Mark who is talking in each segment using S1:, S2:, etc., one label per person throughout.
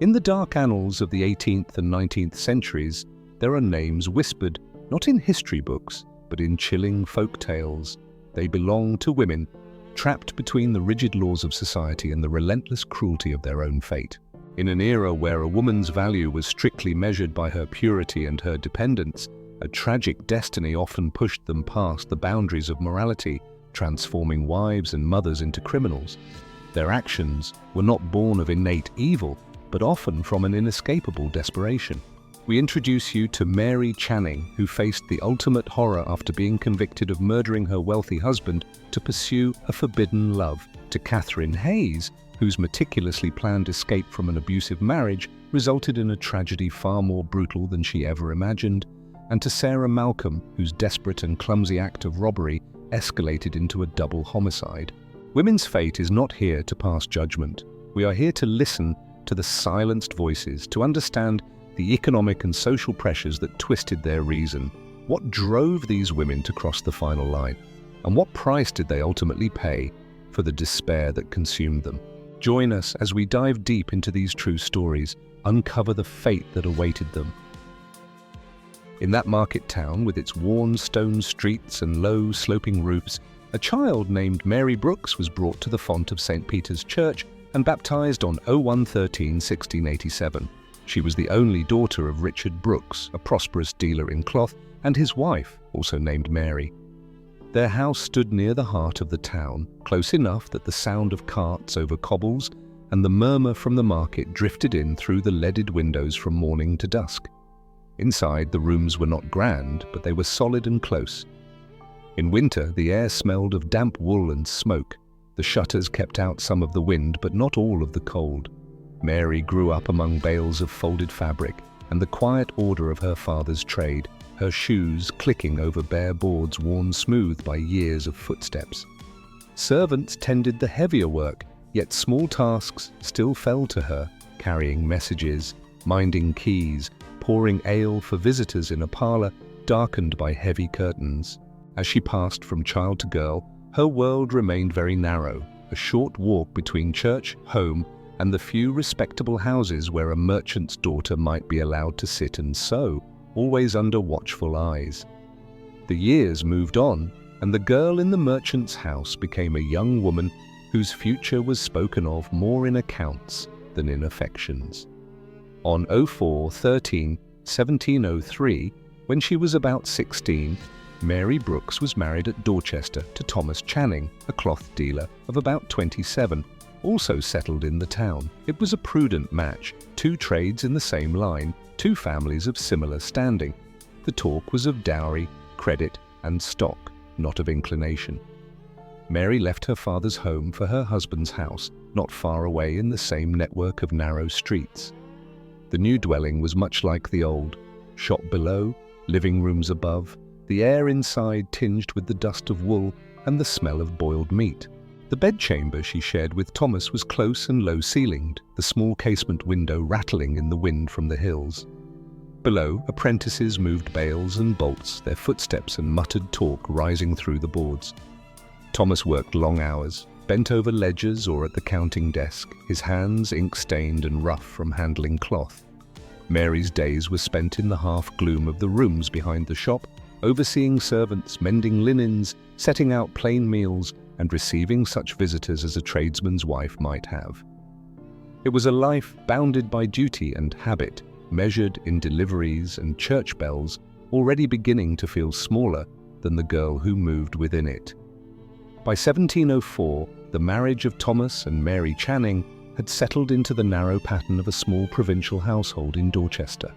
S1: In the dark annals of the 18th and 19th centuries, there are names whispered, not in history books, but in chilling folk tales. They belong to women, trapped between the rigid laws of society and the relentless cruelty of their own fate. In an era where a woman's value was strictly measured by her purity and her dependence, a tragic destiny often pushed them past the boundaries of morality, transforming wives and mothers into criminals. Their actions were not born of innate evil, but often from an inescapable desperation. We introduce you to Mary Channing, who faced the ultimate horror after being convicted of murdering her wealthy husband to pursue a forbidden love, to Catherine Hayes, whose meticulously planned escape from an abusive marriage resulted in a tragedy far more brutal than she ever imagined, and to Sarah Malcolm, whose desperate and clumsy act of robbery escalated into a double homicide. Women's fate is not here to pass judgment. We are here to listen to the silenced voices, to understand the economic and social pressures that twisted their reason. What drove these women to cross the final line? And what price did they ultimately pay for the despair that consumed them? Join us as we dive deep into these true stories, uncover the fate that awaited them. In that market town, with its worn stone streets and low, sloping roofs, a child named Mary Brooks was brought to the font of St. Peter's Church and baptized on 01/13/1687. She was the only daughter of Richard Brooks, a prosperous dealer in cloth, and his wife, also named Mary. Their house stood near the heart of the town, close enough that the sound of carts over cobbles and the murmur from the market drifted in through the leaded windows from morning to dusk. Inside, the rooms were not grand, but they were solid and close. In winter, the air smelled of damp wool and smoke. The shutters kept out some of the wind, but not all of the cold. Mary grew up among bales of folded fabric and the quiet order of her father's trade, her shoes clicking over bare boards worn smooth by years of footsteps. Servants tended the heavier work, yet small tasks still fell to her, carrying messages, minding keys, pouring ale for visitors in a parlour darkened by heavy curtains. As she passed from child to girl, her world remained very narrow, a short walk between church, home, and the few respectable houses where a merchant's daughter might be allowed to sit and sew, always under watchful eyes. The years moved on, and the girl in the merchant's house became a young woman whose future was spoken of more in accounts than in affections. On 04/13/1703, when she was about 16, Mary Brooks was married at Dorchester to Thomas Channing, a cloth dealer of about 27, also settled in the town. It was a prudent match, two trades in the same line, two families of similar standing. The talk was of dowry, credit, and stock, not of inclination. Mary left her father's home for her husband's house, not far away in the same network of narrow streets. The new dwelling was much like the old, shop below, living rooms above, the air inside tinged with the dust of wool and the smell of boiled meat. The bedchamber she shared with Thomas was close and low-ceilinged, the small casement window rattling in the wind from the hills. Below, apprentices moved bales and bolts, their footsteps and muttered talk rising through the boards. Thomas worked long hours, bent over ledgers or at the counting desk, his hands ink-stained and rough from handling cloth. Mary's days were spent in the half-gloom of the rooms behind the shop, overseeing servants, mending linens, setting out plain meals, and receiving such visitors as a tradesman's wife might have. It was a life bounded by duty and habit, measured in deliveries and church bells, already beginning to feel smaller than the girl who moved within it. By 1704, the marriage of Thomas and Mary Channing had settled into the narrow pattern of a small provincial household in Dorchester.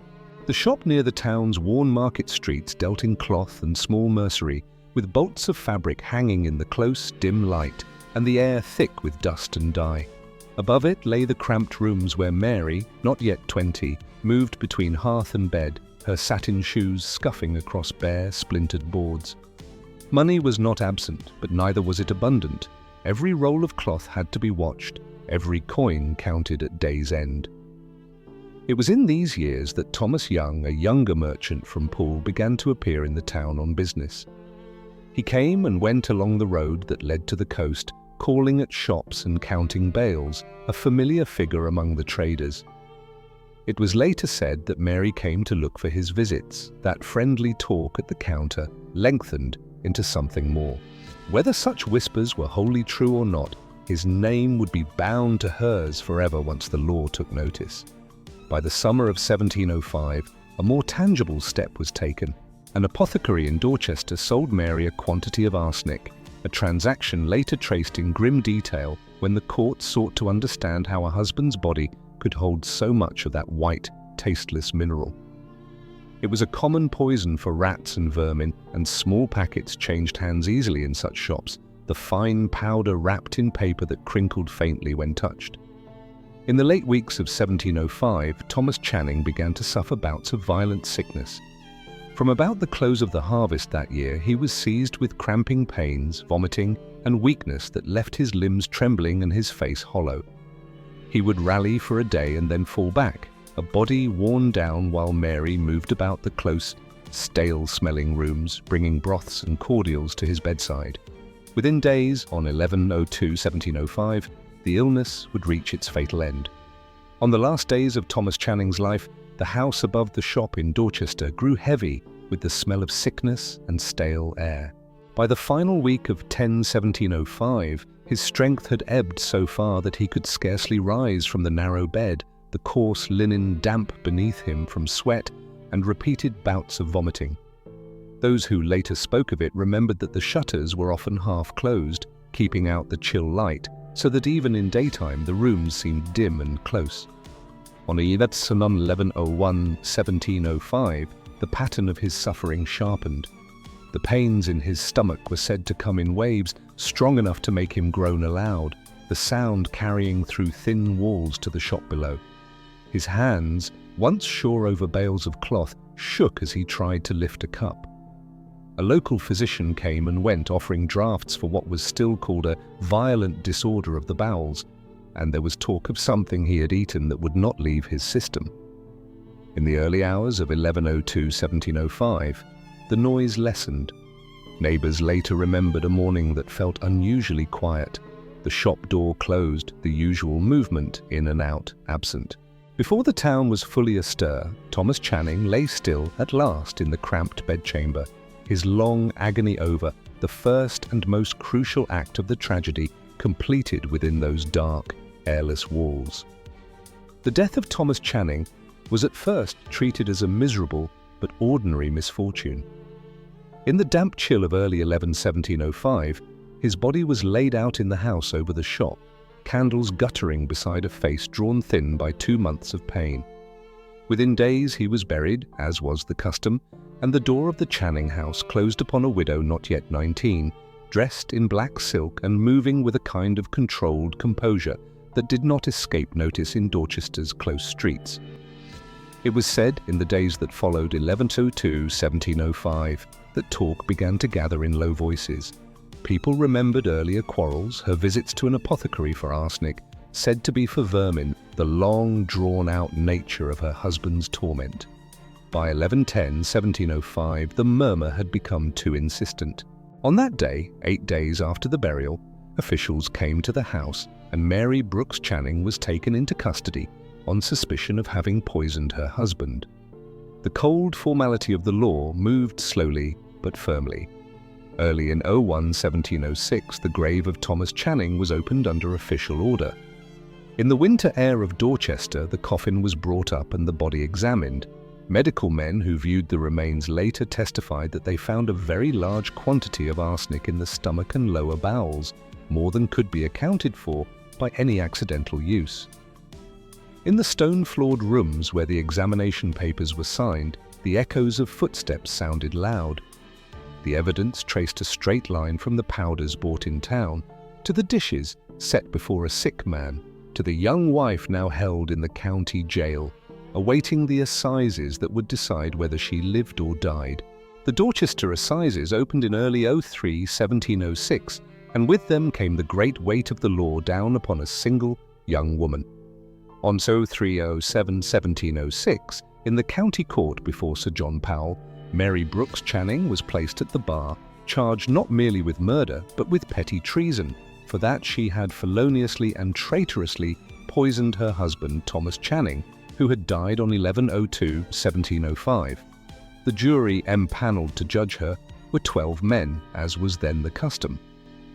S1: The shop near the town's worn market streets dealt in cloth and small mercery, with bolts of fabric hanging in the close, dim light, and the air thick with dust and dye. Above it lay the cramped rooms where Mary, not yet 20, moved between hearth and bed, her satin shoes scuffing across bare, splintered boards. Money was not absent, but neither was it abundant. Every roll of cloth had to be watched, every coin counted at day's end. It was in these years that Thomas Young, a younger merchant from Poole, began to appear in the town on business. He came and went along the road that led to the coast, calling at shops and counting bales, a familiar figure among the traders. It was later said that Mary came to look for his visits. That friendly talk at the counter lengthened into something more. Whether such whispers were wholly true or not, his name would be bound to hers forever once the law took notice. By the summer of 1705, a more tangible step was taken. An apothecary in Dorchester sold Mary a quantity of arsenic, a transaction later traced in grim detail when the court sought to understand how a husband's body could hold so much of that white, tasteless mineral. It was a common poison for rats and vermin, and small packets changed hands easily in such shops, the fine powder wrapped in paper that crinkled faintly when touched. In the late weeks of 1705, Thomas Channing began to suffer bouts of violent sickness. From about the close of the harvest that year, he was seized with cramping pains, vomiting, and weakness that left his limbs trembling and his face hollow. He would rally for a day and then fall back, a body worn down, while Mary moved about the close, stale-smelling rooms, bringing broths and cordials to his bedside. Within days, on 11/02/1705, the illness would reach its fatal end. On the last days of Thomas Channing's life, the house above the shop in Dorchester grew heavy with the smell of sickness and stale air. By the final week of 10/1705, his strength had ebbed so far that he could scarcely rise from the narrow bed, the coarse linen damp beneath him from sweat and repeated bouts of vomiting. Those who later spoke of it remembered that the shutters were often half closed, keeping out the chill light, so that even in daytime the rooms seemed dim and close. On 11/01/1705, the pattern of his suffering sharpened. The pains in his stomach were said to come in waves strong enough to make him groan aloud, the sound carrying through thin walls to the shop below. His hands, once sure over bales of cloth, shook as he tried to lift a cup. A local physician came and went, offering draughts for what was still called a violent disorder of the bowels, and there was talk of something he had eaten that would not leave his system. In the early hours of 11/02/1705, the noise lessened. Neighbours later remembered a morning that felt unusually quiet, the shop door closed, the usual movement in and out absent. Before the town was fully astir, Thomas Channing lay still at last in the cramped bedchamber, his long agony over, the first and most crucial act of the tragedy completed within those dark, airless walls. The death of Thomas Channing was at first treated as a miserable but ordinary misfortune. In the damp chill of early 1705, his body was laid out in the house over the shop, candles guttering beside a face drawn thin by 2 months of pain. Within days he was buried, as was the custom, and the door of the Channing house closed upon a widow not yet 19, dressed in black silk and moving with a kind of controlled composure that did not escape notice in Dorchester's close streets. It was said in the days that followed 11/02/1705 that talk began to gather in low voices. People remembered earlier quarrels, her visits to an apothecary for arsenic, said to be for vermin, the long drawn-out nature of her husband's torment. By 11/10/1705, the murmur had become too insistent. On that day, 8 days after the burial, officials came to the house and Mary Brooks Channing was taken into custody on suspicion of having poisoned her husband. The cold formality of the law moved slowly but firmly. Early in 1706, the grave of Thomas Channing was opened under official order. In the winter air of Dorchester, the coffin was brought up and the body examined. Medical men who viewed the remains later testified that they found a very large quantity of arsenic in the stomach and lower bowels, more than could be accounted for by any accidental use. In the stone-floored rooms where the examination papers were signed, the echoes of footsteps sounded loud. The evidence traced a straight line from the powders bought in town, to the dishes set before a sick man, to the young wife now held in the county jail, awaiting the assizes that would decide whether she lived or died. The Dorchester Assizes opened in early 1706, and with them came the great weight of the law down upon a single young woman. On 03/07/1706, in the county court before Sir John Powell, Mary Brooks Channing was placed at the bar, charged not merely with murder, but with petty treason, for that she had feloniously and traitorously poisoned her husband Thomas Channing, who had died on 11/02/1705. The jury empaneled to judge her were 12 men, as was then the custom.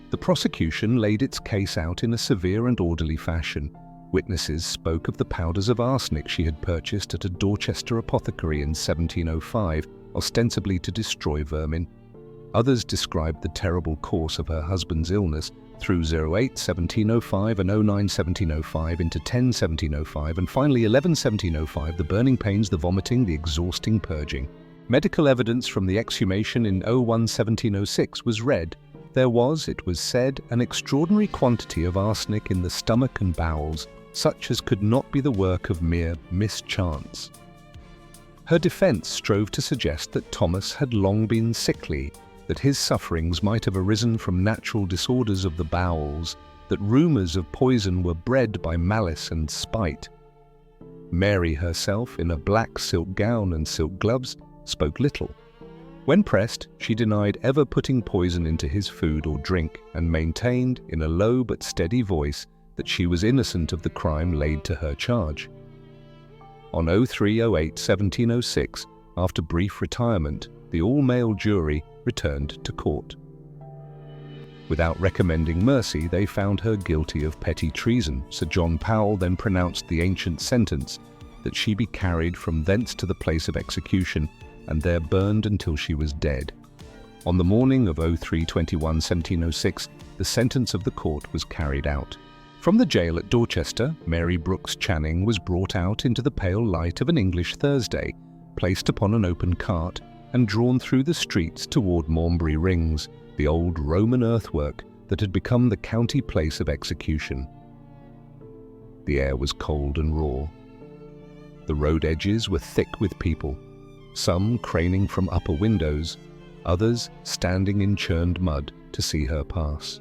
S1: The prosecution laid its case out in a severe and orderly fashion. Witnesses spoke of the powders of arsenic she had purchased at a Dorchester apothecary in 1705, ostensibly to destroy vermin. Others described the terrible course of her husband's illness through 08/1705 and 09/1705 into 10/1705 and finally 11/1705, the burning pains, the vomiting, the exhausting purging. Medical evidence from the exhumation in 01/1706 was read. There was, it was said, an extraordinary quantity of arsenic in the stomach and bowels, such as could not be the work of mere mischance. Her defence strove to suggest that Thomas had long been sickly, that his sufferings might have arisen from natural disorders of the bowels, that rumours of poison were bred by malice and spite. Mary herself, in a black silk gown and silk gloves, spoke little. When pressed, she denied ever putting poison into his food or drink, and maintained, in a low but steady voice, that she was innocent of the crime laid to her charge. On 03/08/1706, after brief retirement, the all-male jury returned to court. Without recommending mercy, they found her guilty of petty treason. Sir John Powell then pronounced the ancient sentence that she be carried from thence to the place of execution, and there burned until she was dead. On the morning of 03/21/1706, the sentence of the court was carried out. From the jail at Dorchester, Mary Brooks Channing was brought out into the pale light of an English Thursday, placed upon an open cart, and drawn through the streets toward Maunbury Rings, the old Roman earthwork that had become the county place of execution. The air was cold and raw. The road edges were thick with people, some craning from upper windows, others standing in churned mud to see her pass.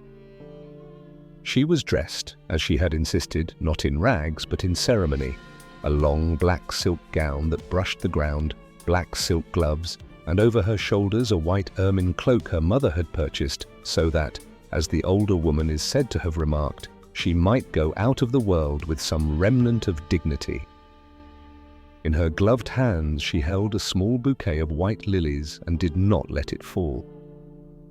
S1: She was dressed, as she had insisted, not in rags but in ceremony, a long black silk gown that brushed the ground, black silk gloves, and over her shoulders a white ermine cloak her mother had purchased, so that, as the older woman is said to have remarked, she might go out of the world with some remnant of dignity. In her gloved hands she held a small bouquet of white lilies and did not let it fall.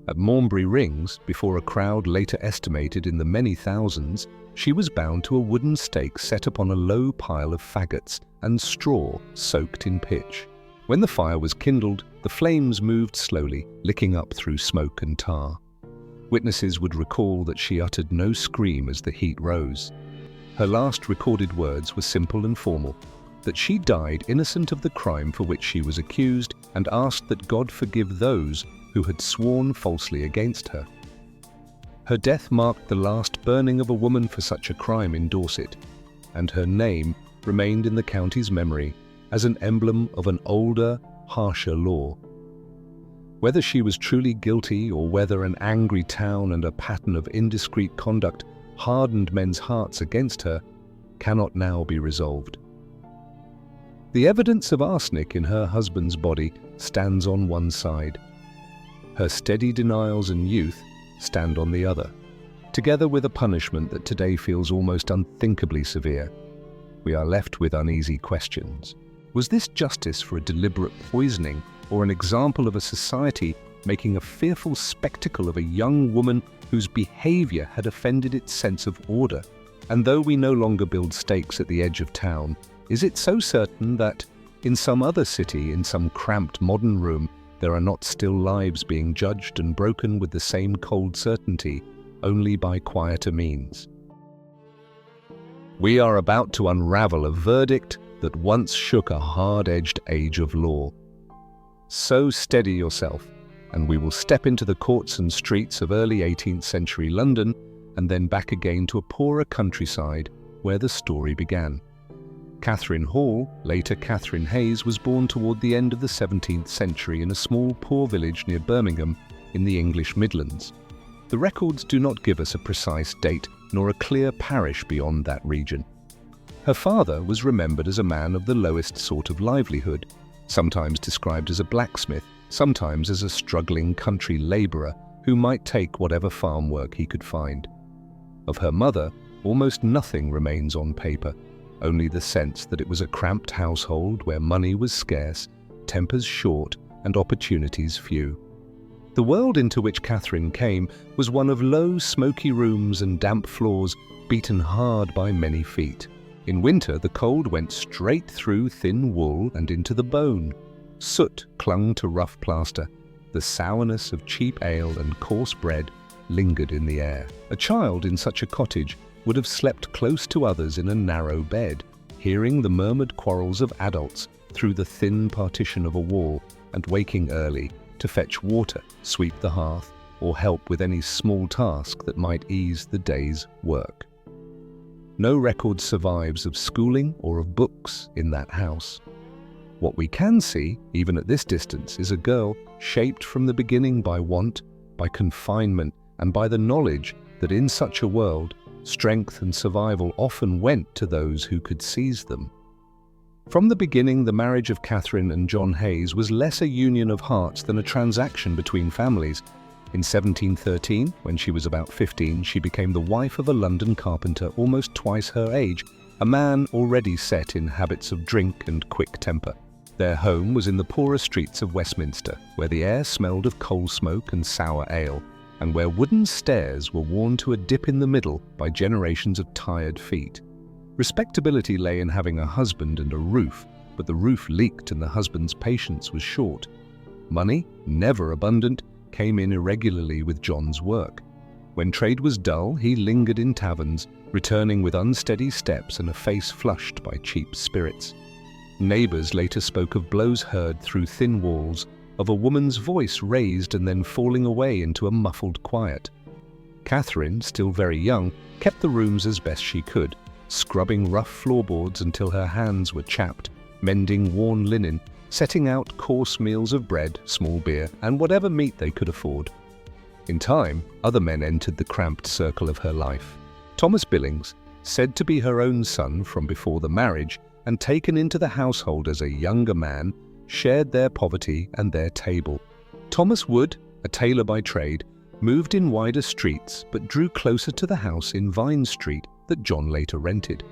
S1: At Maunbury Rings, before a crowd later estimated in the many thousands, she was bound to a wooden stake set upon a low pile of faggots and straw soaked in pitch. When the fire was kindled, the flames moved slowly, licking up through smoke and tar. Witnesses would recall that she uttered no scream as the heat rose. Her last recorded words were simple and formal, that she died innocent of the crime for which she was accused and asked that God forgive those who had sworn falsely against her. Her death marked the last burning of a woman for such a crime in Dorset, and her name remained in the county's memory as an emblem of an older, harsher law. Whether she was truly guilty or whether an angry town and a pattern of indiscreet conduct hardened men's hearts against her cannot now be resolved. The evidence of arsenic in her husband's body stands on one side. Her steady denials and youth stand on the other, together with a punishment that today feels almost unthinkably severe. We are left with uneasy questions. Was this justice for a deliberate poisoning, or an example of a society making a fearful spectacle of a young woman whose behaviour had offended its sense of order? And though we no longer build stakes at the edge of town, is it so certain that, in some other city, in some cramped modern room, there are not still lives being judged and broken with the same cold certainty, only by quieter means? We are about to unravel a verdict that once shook a hard-edged age of law. So steady yourself, and we will step into the courts and streets of early 18th century London and then back again to a poorer countryside where the story began. Catherine Hall, later Catherine Hayes, was born toward the end of the 17th century in a small poor village near Birmingham in the English Midlands. The records do not give us a precise date nor a clear parish beyond that region. Her father was remembered as a man of the lowest sort of livelihood, sometimes described as a blacksmith, sometimes as a struggling country labourer who might take whatever farm work he could find. Of her mother, almost nothing remains on paper. only the sense that it was a cramped household where money was scarce, tempers short, and opportunities few. The world into which Catherine came was one of low, smoky rooms and damp floors beaten hard by many feet. In winter, the cold went straight through thin wool and into the bone. Soot clung to rough plaster. The sourness of cheap ale and coarse bread lingered in the air. A child in such a cottage would have slept close to others in a narrow bed, hearing the murmured quarrels of adults through the thin partition of a wall, and waking early to fetch water, sweep the hearth, or help with any small task that might ease the day's work. No record survives of schooling or of books in that house. What we can see, even at this distance, is a girl shaped from the beginning by want, by confinement, and by the knowledge that in such a world, strength and survival often went to those who could seize them. From the beginning, the marriage of Catherine and John Hayes was less a union of hearts than a transaction between families. In 1713, when she was about 15, she became the wife of a London carpenter almost twice her age, a man already set in habits of drink and quick temper. Their home was in the poorer streets of Westminster, where the air smelled of coal smoke and sour ale, and where wooden stairs were worn to a dip in the middle by generations of tired feet. Respectability lay in having a husband and a roof, but the roof leaked and the husband's patience was short. Money, never abundant, came in irregularly with John's work. When trade was dull, he lingered in taverns, returning with unsteady steps and a face flushed by cheap spirits. Neighbours later spoke of blows heard through thin walls, of a woman's voice raised and then falling away into a muffled quiet. Catherine, still very young, kept the rooms as best she could, scrubbing rough floorboards until her hands were chapped, mending worn linen, setting out coarse meals of bread, small beer, and whatever meat they could afford. In time, other men entered the cramped circle of her life. Thomas Billings, said to be her own son from before the marriage, and taken into the household as a younger man, shared their poverty and their table. Thomas Wood, a tailor by trade, moved in wider streets but drew closer to the house in Vine Street that John later rented.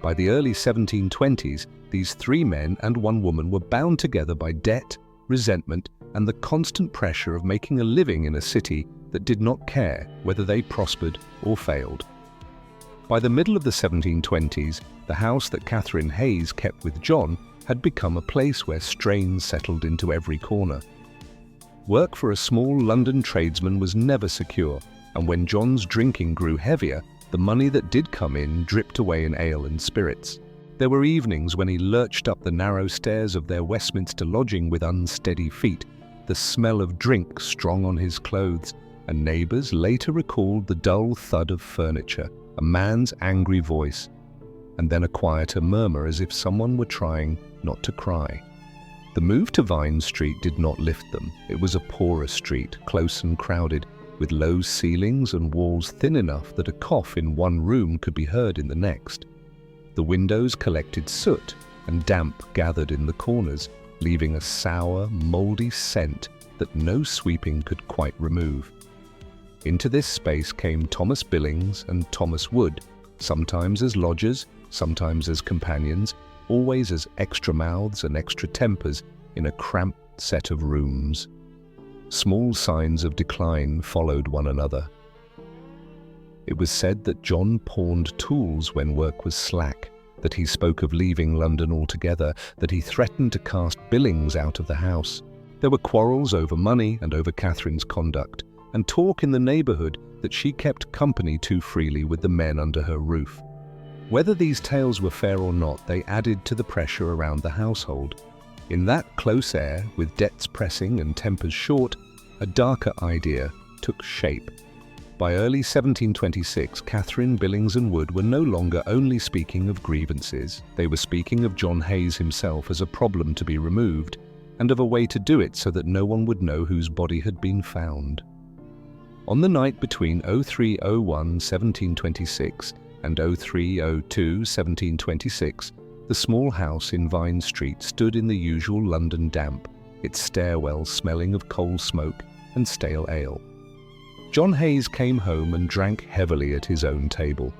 S1: By the early 1720s, these three men and one woman were bound together by debt, resentment, and the constant pressure of making a living in a city that did not care whether they prospered or failed. By the middle of the 1720s, the house that Catherine Hayes kept with John had become a place where strain settled into every corner. Work for a small London tradesman was never secure, and when John's drinking grew heavier, the money that did come in dripped away in ale and spirits. There were evenings when he lurched up the narrow stairs of their Westminster lodging with unsteady feet, the smell of drink strong on his clothes, and neighbours later recalled the dull thud of furniture, a man's angry voice, and then a quieter murmur as if someone were trying not to cry. The move to Vine Street did not lift them. It was a poorer street, close and crowded, with low ceilings and walls thin enough that a cough in one room could be heard in the next. The windows collected soot, and damp gathered in the corners, leaving a sour, mouldy scent that no sweeping could quite remove. Into this space came Thomas Billings and Thomas Wood, sometimes as lodgers, sometimes as companions, always as extra mouths and extra tempers in a cramped set of rooms. Small signs of decline followed one another. It was said that John pawned tools when work was slack, that he spoke of leaving London altogether, that he threatened to cast Billings out of the house. There were quarrels over money and over Catherine's conduct, and talk in the neighbourhood that she kept company too freely with the men under her roof. Whether these tales were fair or not, they added to the pressure around the household. In that close air, with debts pressing and tempers short, a darker idea took shape. By early 1726, Catherine, Billings and Wood were no longer only speaking of grievances. They were speaking of John Hayes himself as a problem to be removed, and of a way to do it so that no one would know whose body had been found. On the night between 03/01 1726 and 03/02 1726, the small house in Vine Street stood in the usual London damp, its stairwell smelling of coal smoke and stale ale. John Hayes came home and drank heavily at his own table.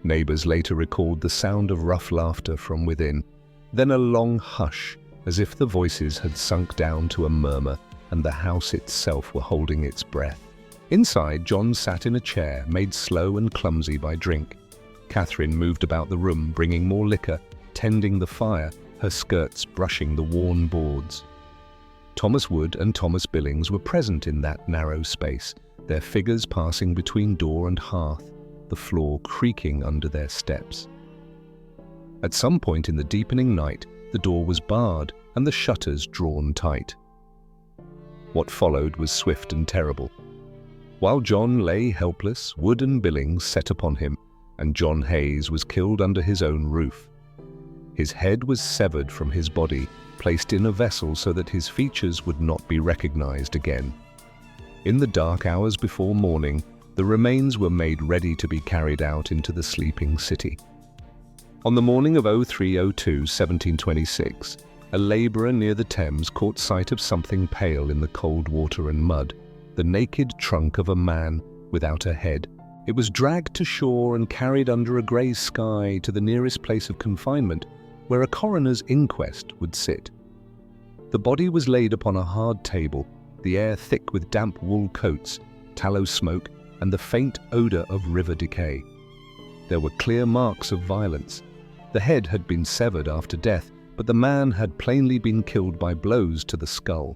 S1: Neighbors later recalled the sound of rough laughter from within, then a long hush, as if the voices had sunk down to a murmur and the house itself were holding its breath. Inside, John sat in a chair, made slow and clumsy by drink. Catherine moved about the room, bringing more liquor, tending the fire, her skirts brushing the worn boards. Thomas Wood and Thomas Billings were present in that narrow space, their figures passing between door and hearth, the floor creaking under their steps. At some point in the deepening night, the door was barred and the shutters drawn tight. What followed was swift and terrible. While John lay helpless, Wood and Billings set upon him, and John Hayes was killed under his own roof. His head was severed from his body, placed in a vessel so that his features would not be recognized again. In the dark hours before morning, the remains were made ready to be carried out into the sleeping city. On the morning of 03/02/1726, a labourer near the Thames caught sight of something pale in the cold water and mud, the naked trunk of a man without a head. It was dragged to shore and carried under a grey sky to the nearest place of confinement, where a coroner's inquest would sit. The body was laid upon a hard table, the air thick with damp wool coats, tallow smoke, and the faint odour of river decay. There were clear marks of violence. The head had been severed after death, but the man had plainly been killed by blows to the skull.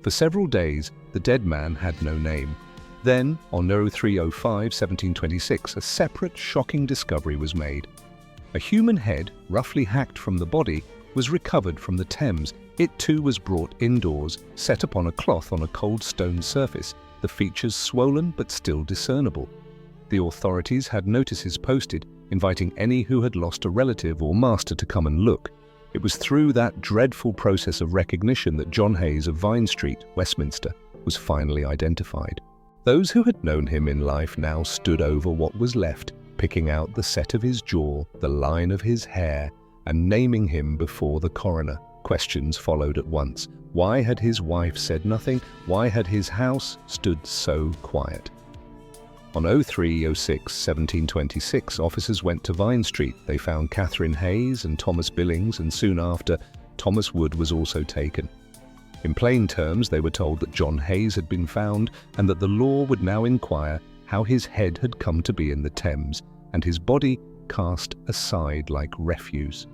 S1: For several days, the dead man had no name. Then, on 03/05/1726, a separate, shocking discovery was made. A human head, roughly hacked from the body, was recovered from the Thames. It too was brought indoors, set upon a cloth on a cold stone surface, the features swollen but still discernible. The authorities had notices posted, inviting any who had lost a relative or master to come and look. It was through that dreadful process of recognition that John Hayes of Vine Street, Westminster, was finally identified. Those who had known him in life now stood over what was left, picking out the set of his jaw, the line of his hair, and naming him before the coroner. Questions followed at once. Why had his wife said nothing? Why had his house stood so quiet? On 03/06/1726, officers went to Vine Street. They found Catherine Hayes and Thomas Billings, and soon after, Thomas Wood was also taken. In plain terms, they were told that John Hayes had been found and that the law would now inquire how his head had come to be in the Thames and his body cast aside like refuse.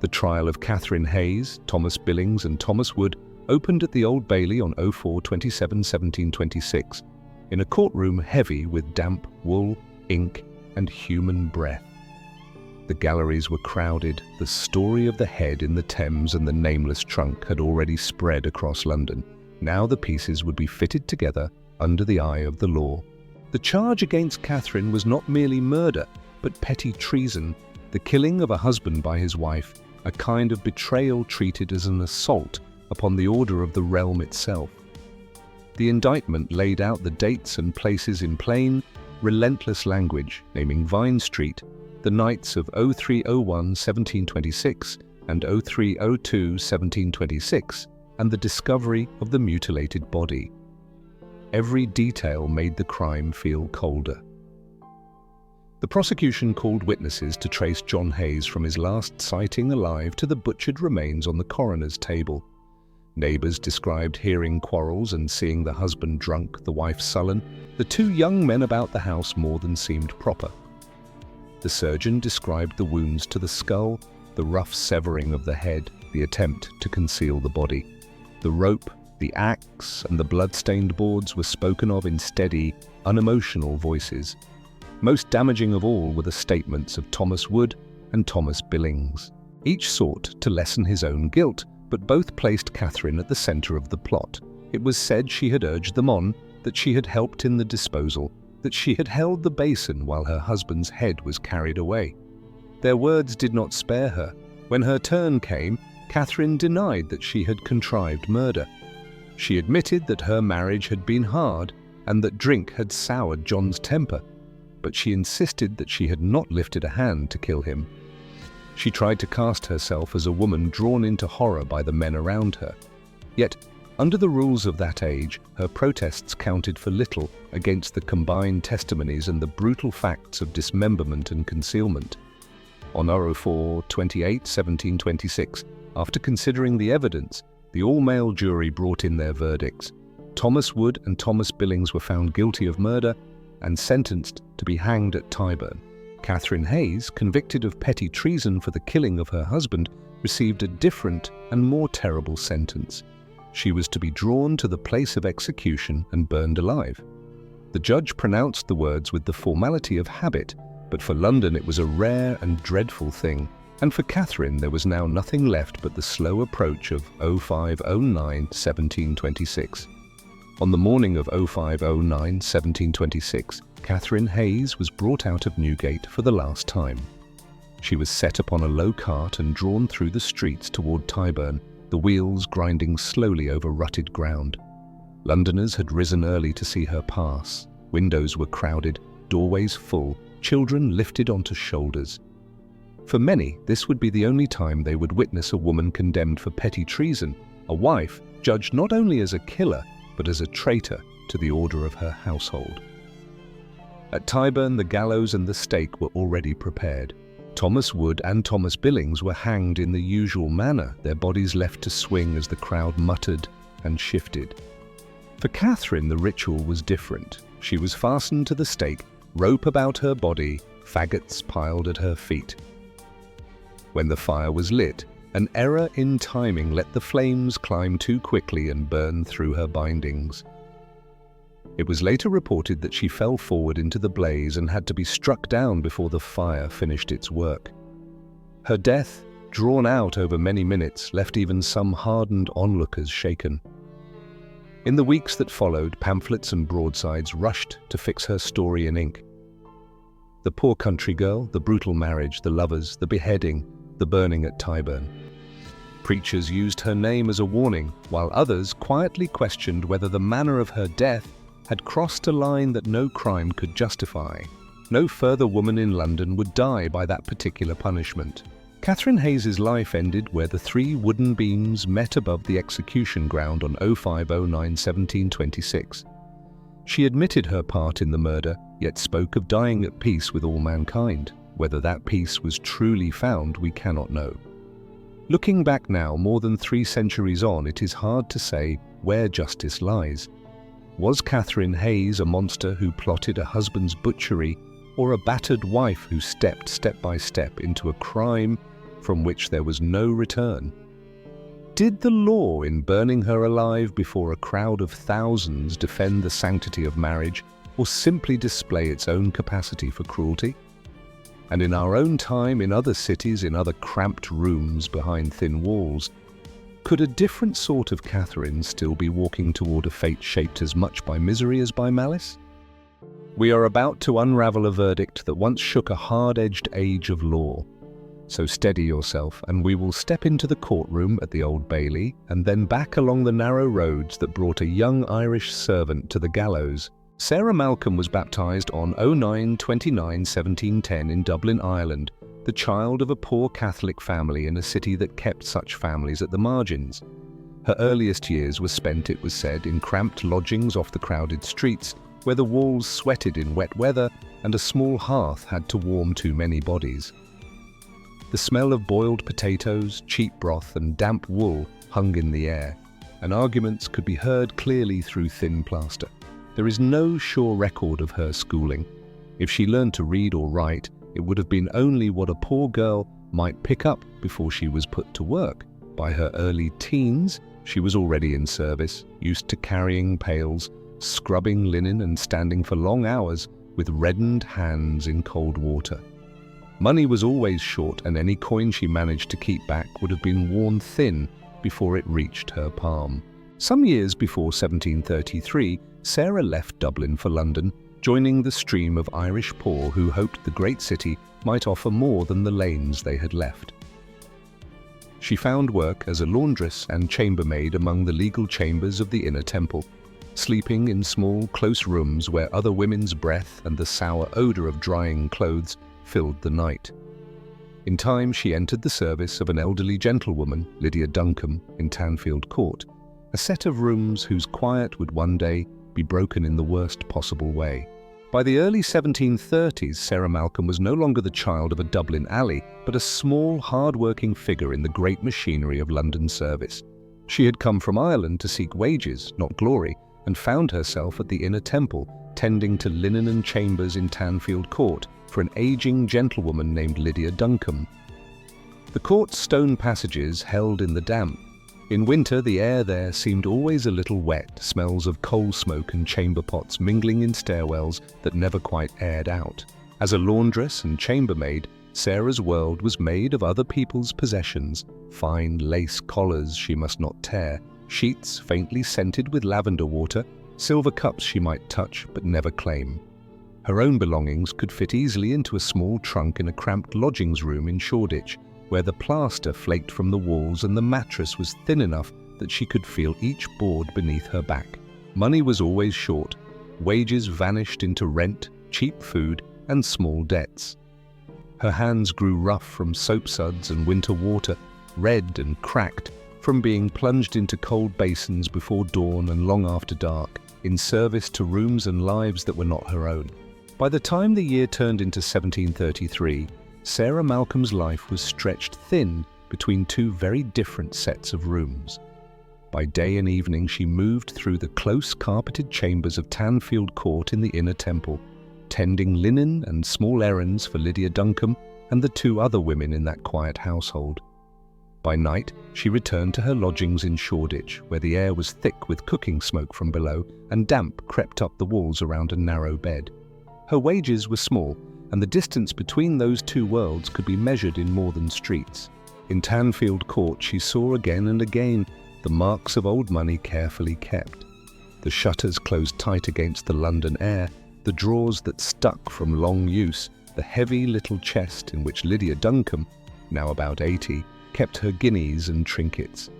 S1: The trial of Catherine Hayes, Thomas Billings and Thomas Wood opened at the Old Bailey on 04/27/1726, in a courtroom heavy with damp wool, ink and human breath. The galleries were crowded. The story of the head in the Thames and the nameless trunk had already spread across London. Now the pieces would be fitted together under the eye of the law. The charge against Catherine was not merely murder, but petty treason, the killing of a husband by his wife, a kind of betrayal treated as an assault upon the order of the realm itself. The indictment laid out the dates and places in plain, relentless language, naming Vine Street, the nights of 03/01/1726 and 03/02/1726, and the discovery of the mutilated body. Every detail made the crime feel colder. The prosecution called witnesses to trace John Hayes from his last sighting alive to the butchered remains on the coroner's table. Neighbours described hearing quarrels and seeing the husband drunk, the wife sullen, the two young men about the house more than seemed proper. The surgeon described the wounds to the skull, the rough severing of the head, the attempt to conceal the body. The rope, the axe, and the blood-stained boards were spoken of in steady, unemotional voices. Most damaging of all were the statements of Thomas Wood and Thomas Billings. Each sought to lessen his own guilt, but both placed Catherine at the centre of the plot. It was said she had urged them on, that she had helped in the disposal, that she had held the basin while her husband's head was carried away. Their words did not spare her. When her turn came, Catherine denied that she had contrived murder. She admitted that her marriage had been hard and that drink had soured John's temper, but she insisted that she had not lifted a hand to kill him. She tried to cast herself as a woman drawn into horror by the men around her. Yet, Under the rules of that age, her protests counted for little against the combined testimonies and the brutal facts of dismemberment and concealment. On 4/28/1726, after considering the evidence, the all-male jury brought in their verdicts. Thomas Wood and Thomas Billings were found guilty of murder and sentenced to be hanged at Tyburn. Catherine Hayes, convicted of petty treason for the killing of her husband, received a different and more terrible sentence. She was to be drawn to the place of execution and burned alive. The judge pronounced the words with the formality of habit, but for London it was a rare and dreadful thing, and for Catherine there was now nothing left but the slow approach of 05/09/1726. On the morning of 05/09/1726, Catherine Hayes was brought out of Newgate for the last time. She was set upon a low cart and drawn through the streets toward Tyburn, the wheels grinding slowly over rutted ground. Londoners had risen early to see her pass. Windows were crowded, doorways full, children lifted onto shoulders. For many, this would be the only time they would witness a woman condemned for petty treason, a wife judged not only as a killer, but as a traitor to the order of her household. At Tyburn, the gallows and the stake were already prepared. Thomas Wood and Thomas Billings were hanged in the usual manner, their bodies left to swing as the crowd muttered and shifted. For Catherine, the ritual was different. She was fastened to the stake, rope about her body, faggots piled at her feet. When the fire was lit, an error in timing let the flames climb too quickly and burn through her bindings. It was later reported that she fell forward into the blaze and had to be struck down before the fire finished its work. Her death, drawn out over many minutes, left even some hardened onlookers shaken. In the weeks that followed, pamphlets and broadsides rushed to fix her story in ink. The poor country girl, the brutal marriage, the lovers, the beheading, the burning at Tyburn. Preachers used her name as a warning, while others quietly questioned whether the manner of her death had crossed a line that no crime could justify. No further woman in London would die by that particular punishment. Catherine Hayes's life ended where the three wooden beams met above the execution ground on 05/09/1726. She admitted her part in the murder, yet spoke of dying at peace with all mankind. Whether that peace was truly found, we cannot know. Looking back now, more than 3 centuries on, it is hard to say where justice lies. Was Catherine Hayes a monster who plotted a husband's butchery, or a battered wife who stepped step by step into a crime from which there was no return? Did the law, in burning her alive before a crowd of thousands, defend the sanctity of marriage, or simply display its own capacity for cruelty? And in our own time, in other cities, in other cramped rooms behind thin walls, could a different sort of Catherine still be walking toward a fate shaped as much by misery as by malice? We are about to unravel a verdict that once shook a hard-edged age of law. So steady yourself, and we will step into the courtroom at the Old Bailey, and then back along the narrow roads that brought a young Irish servant to the gallows. Sarah Malcolm was baptised on 09/29/1710 in Dublin, Ireland, the child of a poor Catholic family in a city that kept such families at the margins. Her earliest years were spent, it was said, in cramped lodgings off the crowded streets, where the walls sweated in wet weather and a small hearth had to warm too many bodies. The smell of boiled potatoes, cheap broth and damp wool hung in the air, and arguments could be heard clearly through thin plaster. There is no sure record of her schooling. If she learned to read or write, it would have been only what a poor girl might pick up before she was put to work. By her early teens, she was already in service, used to carrying pails, scrubbing linen and standing for long hours with reddened hands in cold water. Money was always short, and any coin she managed to keep back would have been worn thin before it reached her palm. Some years before 1733, Sarah left Dublin for London, joining the stream of Irish poor who hoped the great city might offer more than the lanes they had left. She found work as a laundress and chambermaid among the legal chambers of the Inner Temple, sleeping in small, close rooms where other women's breath and the sour odour of drying clothes filled the night. In time, she entered the service of an elderly gentlewoman, Lydia Duncombe, in Tanfield Court, a set of rooms whose quiet would one day be broken in the worst possible way. By the early 1730s, Sarah Malcolm was no longer the child of a Dublin alley, but a small, hard-working figure in the great machinery of London service. She had come from Ireland to seek wages, not glory, and found herself at the Inner Temple, tending to linen and chambers in Tanfield Court for an aging gentlewoman named Lydia Duncombe. The court's stone passages held in the damp. In winter, the air there seemed always a little wet, smells of coal smoke and chamber pots mingling in stairwells that never quite aired out. As a laundress and chambermaid, Sarah's world was made of other people's possessions, fine lace collars she must not tear, sheets faintly scented with lavender water, silver cups she might touch but never claim. Her own belongings could fit easily into a small trunk in a cramped lodgings room in Shoreditch, where the plaster flaked from the walls and the mattress was thin enough that she could feel each board beneath her back. Money was always short. Wages vanished into rent, cheap food, and small debts. Her hands grew rough from soap suds and winter water, red and cracked from being plunged into cold basins before dawn and long after dark, in service to rooms and lives that were not her own. By the time the year turned into 1733, Sarah Malcolm's life was stretched thin between two very different sets of rooms. By day and evening she moved through the close carpeted chambers of Tanfield Court in the Inner Temple, tending linen and small errands for Lydia Duncombe and the two other women in that quiet household. By night she returned to her lodgings in Shoreditch, where the air was thick with cooking smoke from below and damp crept up the walls around a narrow bed. Her wages were small, and the distance between those two worlds could be measured in more than streets. In Tanfield Court she saw again and again the marks of old money carefully kept. The shutters closed tight against the London air, the drawers that stuck from long use, the heavy little chest in which Lydia Duncombe, now about 80, kept her guineas and trinkets.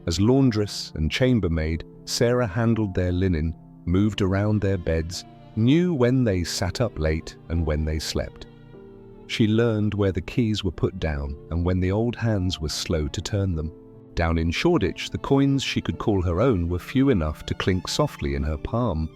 S1: As laundress and chambermaid, Sarah handled their linen, moved around their beds, knew when they sat up late and when they slept. She learned where the keys were put down and when the old hands were slow to turn them. Down in Shoreditch, the coins she could call her own were few enough to clink softly in her palm.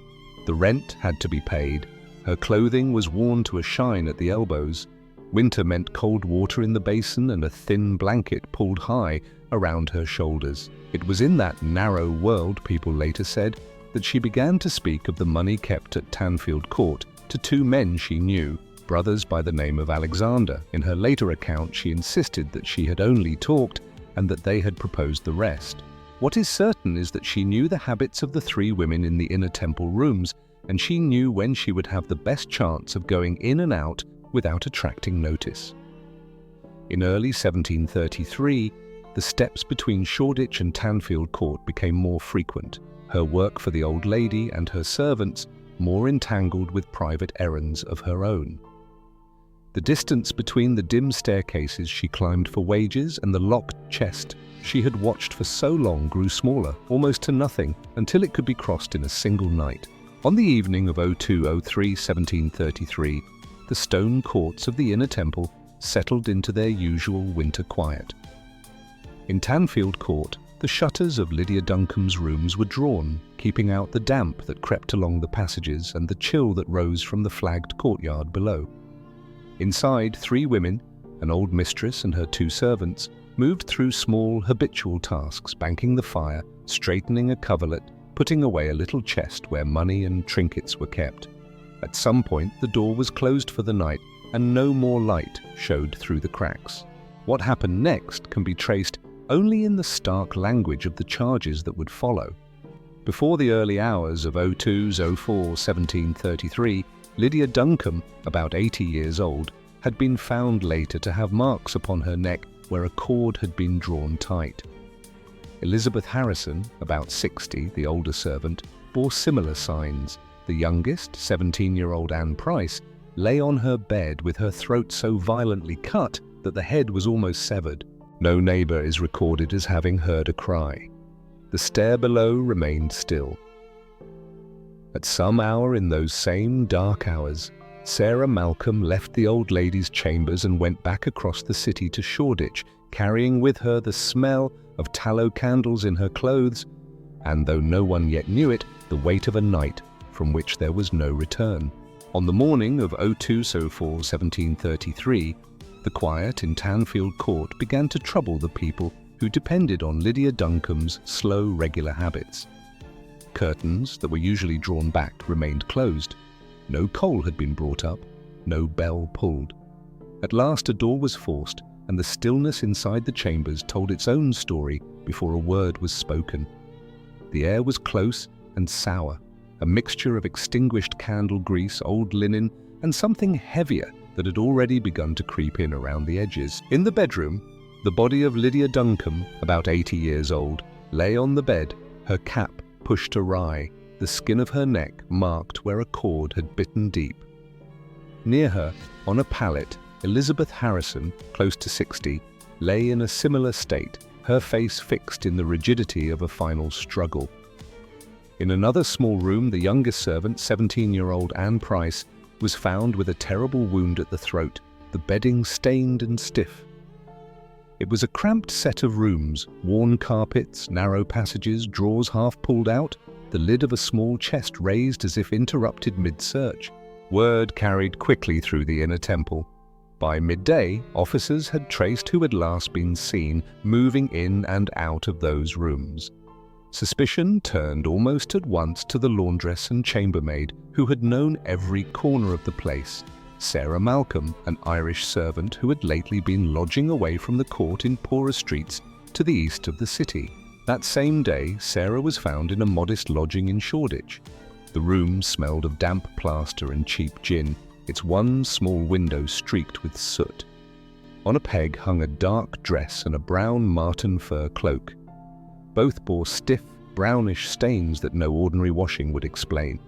S1: The rent had to be paid. Her clothing was worn to a shine at the elbows. Winter meant cold water in the basin and a thin blanket pulled high around her shoulders. It was in that narrow world, people later said, that she began to speak of the money kept at Tanfield Court to two men she knew, brothers by the name of Alexander. In her later account, she insisted that she had only talked and that they had proposed the rest. What is certain is that she knew the habits of the three women in the Inner Temple rooms, and she knew when she would have the best chance of going in and out without attracting notice. In early 1733, the steps between Shoreditch and Tanfield Court became more frequent, her work for the old lady and her servants more entangled with private errands of her own. The distance between the dim staircases she climbed for wages and the locked chest she had watched for so long grew smaller, almost to nothing, until it could be crossed in a single night. On the evening of 02/03/1733, the stone courts of the Inner Temple settled into their usual winter quiet. In Tanfield Court, the shutters of Lydia Duncombe's rooms were drawn, keeping out the damp that crept along the passages and the chill that rose from the flagged courtyard below. Inside, three women, an old mistress and her two servants, moved through small, habitual tasks, banking the fire, straightening a coverlet, putting away a little chest where money and trinkets were kept. At some point, the door was closed for the night, and no more light showed through the cracks. What happened next can be traced only in the stark language of the charges that would follow. Before the early hours of 02/04/1733, Lydia Duncombe, about 80 years old, had been found later to have marks upon her neck where a cord had been drawn tight. Elizabeth Harrison, about 60, the older servant, bore similar signs. The youngest, 17-year-old Anne Price, lay on her bed with her throat so violently cut that the head was almost severed. No neighbour is recorded as having heard a cry. The stair below remained still. At some hour in those same dark hours, Sarah Malcolm left the old lady's chambers and went back across the city to Shoreditch, carrying with her the smell of tallow candles in her clothes and though no one yet knew it, the weight of a night from which there was no return. On the morning of 02/04/1733, the quiet in Tanfield Court began to trouble the people who depended on Lydia Duncombe's slow, regular habits. Curtains that were usually drawn back remained closed. No coal had been brought up, no bell pulled. At last a door was forced, and the stillness inside the chambers told its own story before a word was spoken. The air was close and sour, a mixture of extinguished candle grease, old linen, and something heavier that had already begun to creep in around the edges. In the bedroom, the body of Lydia Duncombe, about 80 years old, lay on the bed, her cap pushed awry, the skin of her neck marked where a cord had bitten deep. Near her, on a pallet, Elizabeth Harrison, close to 60, lay in a similar state, her face fixed in the rigidity of a final struggle. In another small room, the youngest servant, 17-year-old Anne Price, was found with a terrible wound at the throat, the bedding stained and stiff. It was a cramped set of rooms, worn carpets, narrow passages, drawers half pulled out, the lid of a small chest raised as if interrupted mid-search. Word carried quickly through the inner temple. By midday, officers had traced who had last been seen moving in and out of those rooms. Suspicion turned almost at once to the laundress and chambermaid who had known every corner of the place, Sarah Malcolm, an Irish servant who had lately been lodging away from the court in poorer streets to the east of the city. That same day, Sarah was found in a modest lodging in Shoreditch. The room smelled of damp plaster and cheap gin, its one small window streaked with soot. On a peg hung a dark dress and a brown marten fur cloak. Both bore stiff, brownish stains that no ordinary washing would explain.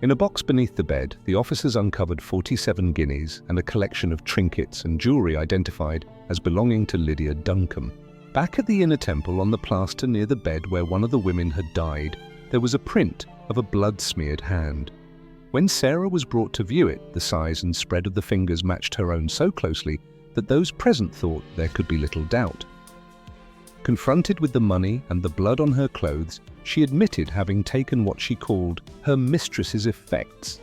S1: In a box beneath the bed, the officers uncovered 47 guineas and a collection of trinkets and jewellery identified as belonging to Lydia Duncombe. Back at the inner temple, on the plaster near the bed where one of the women had died, there was a print of a blood-smeared hand. When Sarah was brought to view it, the size and spread of the fingers matched her own so closely that those present thought there could be little doubt. Confronted with the money and the blood on her clothes, she admitted having taken what she called her mistress's effects,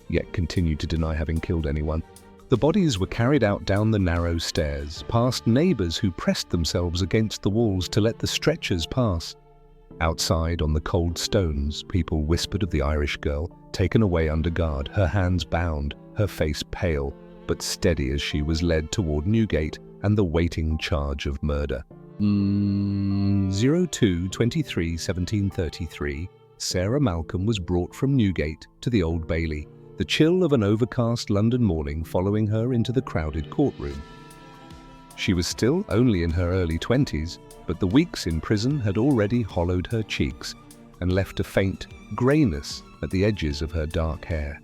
S1: yet continued to deny having killed anyone. The bodies were carried out down the narrow stairs, past neighbours who pressed themselves against the walls to let the stretchers pass. Outside, on the cold stones, people whispered of the Irish girl, taken away under guard, her hands bound, her face pale, but steady as she was led toward Newgate and the waiting charge of murder. 02/23/1733, Sarah Malcolm was brought from Newgate to the Old Bailey, the chill of an overcast London morning following her into the crowded courtroom. She was still only in her early 20s, but the weeks in prison had already hollowed her cheeks and left a faint greyness at the edges of her dark hair.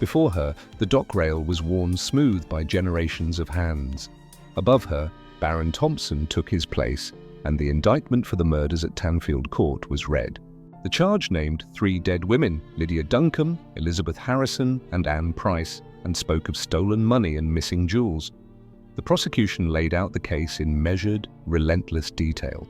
S1: Before her, the dock rail was worn smooth by generations of hands. Above her, Baron Thompson took his place, and the indictment for the murders at Tanfield Court was read. The charge named 3 dead women, Lydia Duncombe, Elizabeth Harrison, and Anne Price, and spoke of stolen money and missing jewels. The prosecution laid out the case in measured, relentless detail.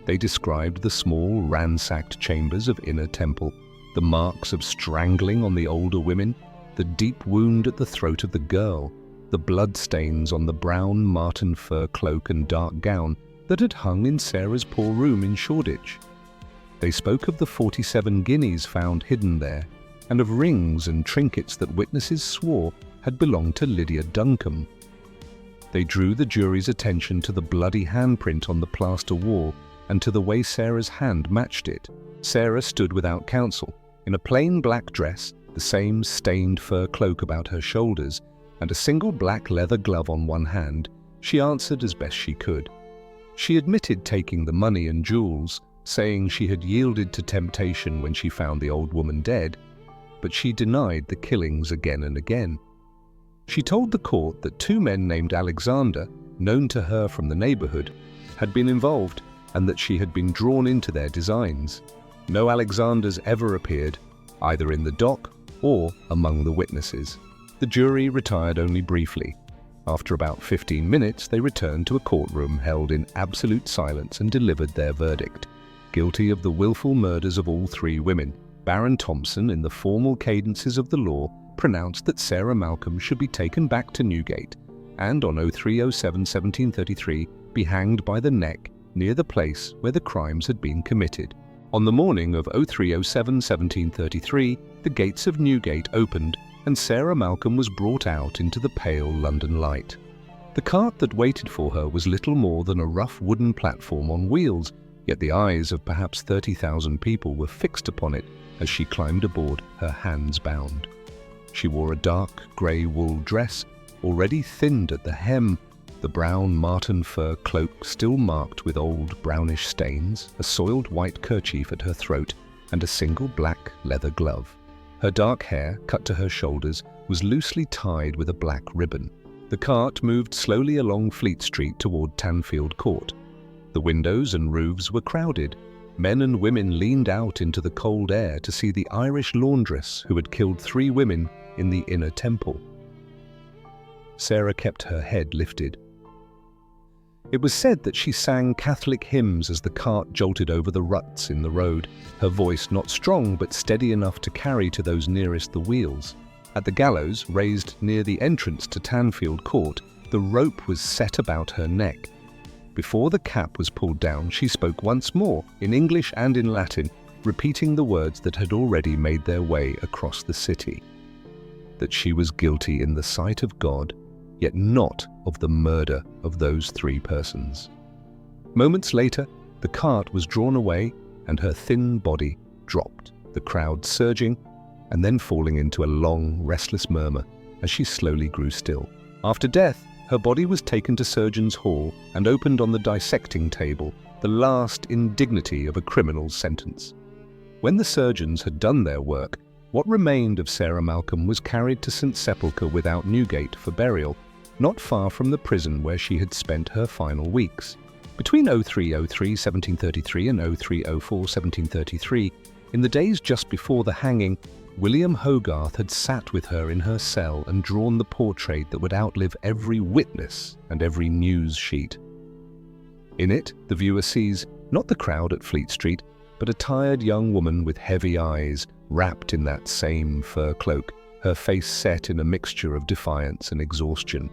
S1: They described the small, ransacked chambers of Inner Temple, the marks of strangling on the older women, the deep wound at the throat of the girl, the bloodstains on the brown marten fur cloak and dark gown that had hung in Sarah's poor room in Shoreditch. They spoke of the 47 guineas found hidden there, and of rings and trinkets that witnesses swore had belonged to Lydia Duncombe. They drew the jury's attention to the bloody handprint on the plaster wall and to the way Sarah's hand matched it. Sarah stood without counsel, in a plain black dress, the same stained fur cloak about her shoulders, and a single black leather glove on one hand. She answered as best she could. She admitted taking the money and jewels, saying she had yielded to temptation when she found the old woman dead, but she denied the killings again and again. She told the court that 2 men named Alexander, known to her from the neighbourhood, had been involved and that she had been drawn into their designs. No Alexanders ever appeared, either in the dock or among the witnesses. The jury retired only briefly. After about 15 minutes, they returned to a courtroom held in absolute silence and delivered their verdict. guilty of the willful murders of all three women. Baron Thompson, in the formal cadences of the law, pronounced that Sarah Malcolm should be taken back to Newgate and on 03/07/1733 be hanged by the neck near the place where the crimes had been committed. On the morning of 03/07/1733, the gates of Newgate opened and Sarah Malcolm was brought out into the pale London light. The cart that waited for her was little more than a rough wooden platform on wheels, yet the eyes of perhaps 30,000 people were fixed upon it as she climbed aboard, her hands bound. She wore a dark grey wool dress, already thinned at the hem, the brown marten fur cloak still marked with old brownish stains, a soiled white kerchief at her throat, and a single black leather glove. Her dark hair, cut to her shoulders, was loosely tied with a black ribbon. The cart moved slowly along Fleet Street toward Tanfield Court. The windows and roofs were crowded. Men and women leaned out into the cold air to see the Irish laundress who had killed 3 women in the Inner Temple. Sarah kept her head lifted. It was said that she sang Catholic hymns as the cart jolted over the ruts in the road, her voice not strong but steady enough to carry to those nearest the wheels. At the gallows, raised near the entrance to Tanfield Court, the rope was set about her neck. Before the cap was pulled down, she spoke once more, in English and in Latin, repeating the words that had already made their way across the city. That she was guilty in the sight of God, yet not of the murder of those 3 persons. Moments later, the cart was drawn away and her thin body dropped, the crowd surging and then falling into a long, restless murmur as she slowly grew still. After death, her body was taken to Surgeons' Hall and opened on the dissecting table, the last indignity of a criminal's sentence. When the surgeons had done their work, what remained of Sarah Malcolm was carried to St. Sepulchre without Newgate for burial, not far from the prison where she had spent her final weeks. Between 03/03/1733 and 03/04/1733, in the days just before the hanging, William Hogarth had sat with her in her cell and drawn the portrait that would outlive every witness and every news sheet. In it, the viewer sees not the crowd at Fleet Street, but a tired young woman with heavy eyes, wrapped in that same fur cloak, her face set in a mixture of defiance and exhaustion.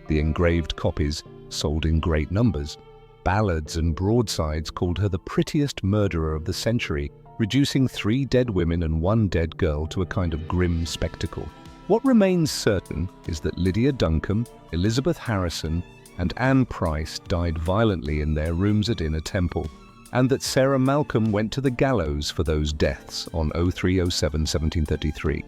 S1: The engraved copies, sold in great numbers, ballads and broadsides called her the prettiest murderer of the century, reducing 3 dead women and 1 dead girl to a kind of grim spectacle. What remains certain is that Lydia Duncombe, Elizabeth Harrison, and Anne Price died violently in their rooms at Inner Temple, and that Sarah Malcolm went to the gallows for those deaths on 03/07/1733.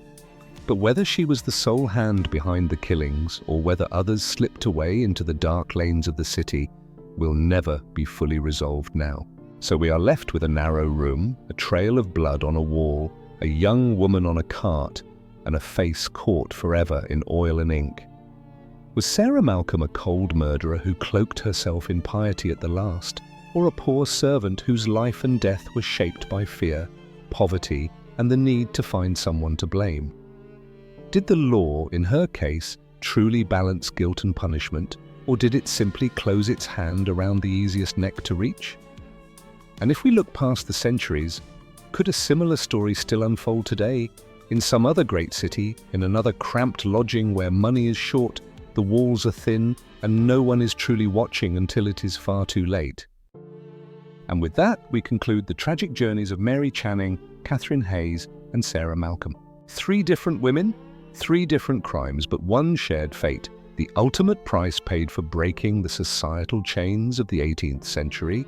S1: But whether she was the sole hand behind the killings, or whether others slipped away into the dark lanes of the city, will never be fully resolved now. So we are left with a narrow room, a trail of blood on a wall, a young woman on a cart, and a face caught forever in oil and ink. Was Sarah Malcolm a cold murderer who cloaked herself in piety at the last, or a poor servant whose life and death were shaped by fear, poverty, and the need to find someone to blame? Did the law, in her case, truly balance guilt and punishment, or did it simply close its hand around the easiest neck to reach? And if we look past the centuries, could a similar story still unfold today, in some other great city, in another cramped lodging where money is short, the walls are thin, and no one is truly watching until it is far too late? And with that, we conclude the tragic journeys of Mary Channing, Catherine Hayes, and Sarah Malcolm. 3 different women, 3 different crimes, but one shared fate, the ultimate price paid for breaking the societal chains of the 18th century.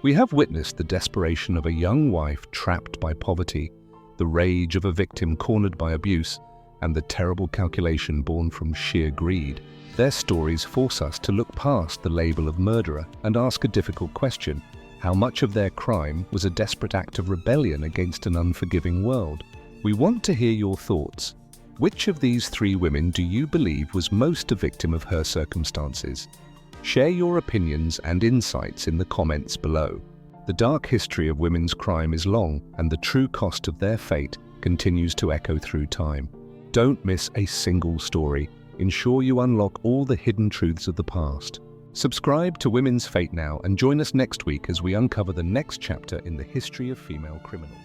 S1: We have witnessed the desperation of a young wife trapped by poverty, the rage of a victim cornered by abuse, and the terrible calculation born from sheer greed. Their stories force us to look past the label of murderer and ask a difficult question: how much of their crime was a desperate act of rebellion against an unforgiving world? We want to hear your thoughts. Which of these 3 women do you believe was most a victim of her circumstances? Share your opinions and insights in the comments below. The dark history of women's crime is long, and the true cost of their fate continues to echo through time. Don't miss a single story. Ensure you unlock all the hidden truths of the past. Subscribe to Women's Fate now and join us next week as we uncover the next chapter in the history of female criminals.